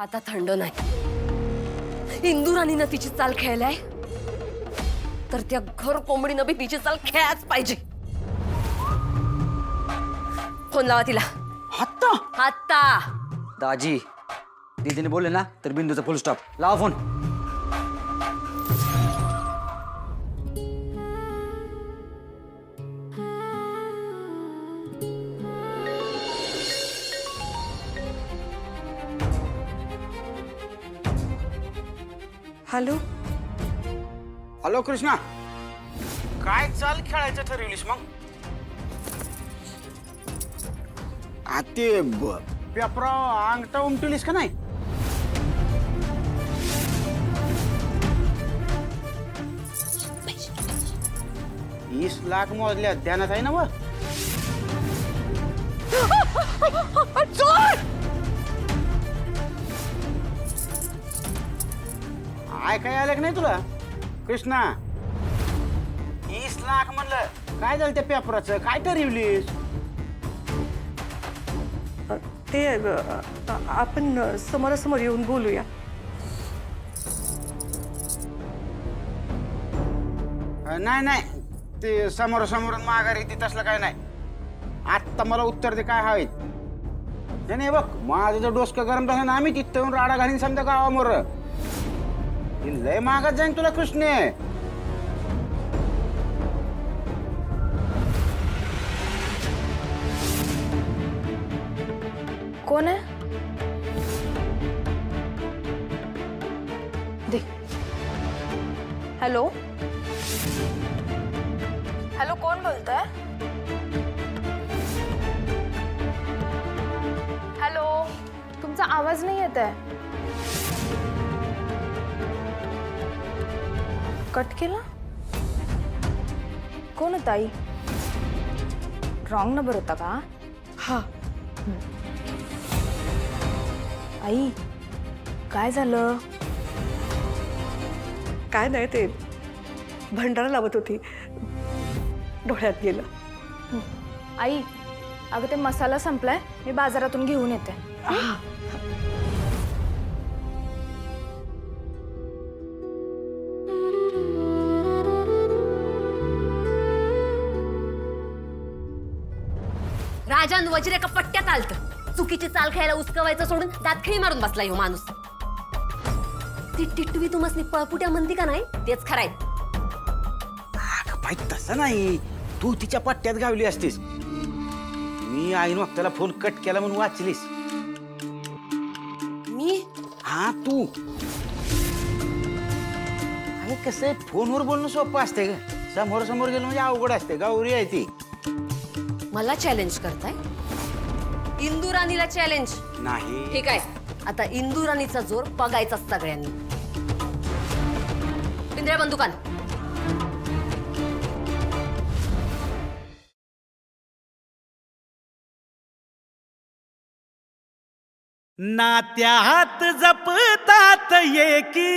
आता थंड नाही. इंदुराणीनं तिची चाल खेळलाय तर त्या घर कोंबडीनं बी तिची चाल खेळाच पाहिजे. फोन लावा तिला आत्ता. आता. दाजी दीदीने बोलले ना तर बिंदूचा फुल स्टॉप. लावा फोन. हॅलो. हॅलो कृष्णा, काय चाल खेळायचं ठरवलीस मग? ते पेपराव अंगठा उमटवलीस का नाही? $20 मोजल्या ध्यानात आहे ना व? काय आलं का नाही तुला कृष्णा? 20 लाख म्हणलं, काय झालं त्या पेपराचं? काय ठरवलीस? ते आपण समोरासमोर येऊन बोलूया. नाही नाही, ते समोरासमोर माघारी येते तसलं काय नाही. आत्ता मला उत्तर दे, काय हवे? नाही बघ, माझं जर डोसकं गरम झालं ना, आम्ही तिथं येऊन राडा घालीन समजा गावामोर. लय मागत जाईन तुला कृष्णे. कोण आहे? दे. हॅलो हॅलो, कोण बोलतोय? हॅलो, तुमचा आवाज नाही येत आहे. कट केला? कोण आहे ताई? रॉंग नंबर होता का? हा. आई, काय झालं? काय नाही, ते भंडारा लावत होती, डोळ्यात गेलं. आई, अगं ते मसाला संपलाय, मी बाजारातून घेऊन येते. राजान वज्रे का पट्ट्यात आलत. चुकीची चाल खेळायला उचकवायचं सोडून दातखिळी मारून बसला ह्यो माणूस. ती टिटवी तुमसनी पळपुट्या म्हणती का नाही, तेच खराय. बाई तसं नाही, तू तिच्या पट्ट्यात गावली असतीस. मी आईन वक्ताला फोन कट केला म्हणून वाचलीस. मी हा तू. अरे कसं आहे, फोनवर बोलणं सोपं असते का? समोर समोर गेलं म्हणजे अवघड असते. गौरी आहे ती. मला चॅलेंज करताय? इंदुराणीला चॅलेंज नाही. ठीक आहे, आता इंदुराणीचा जोर बघायचा सगळ्यांनी. पिंजऱ्या बंदुकान. नात्यात जपतात एकी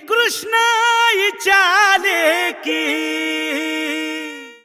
कृष्णाईच्या लेकी.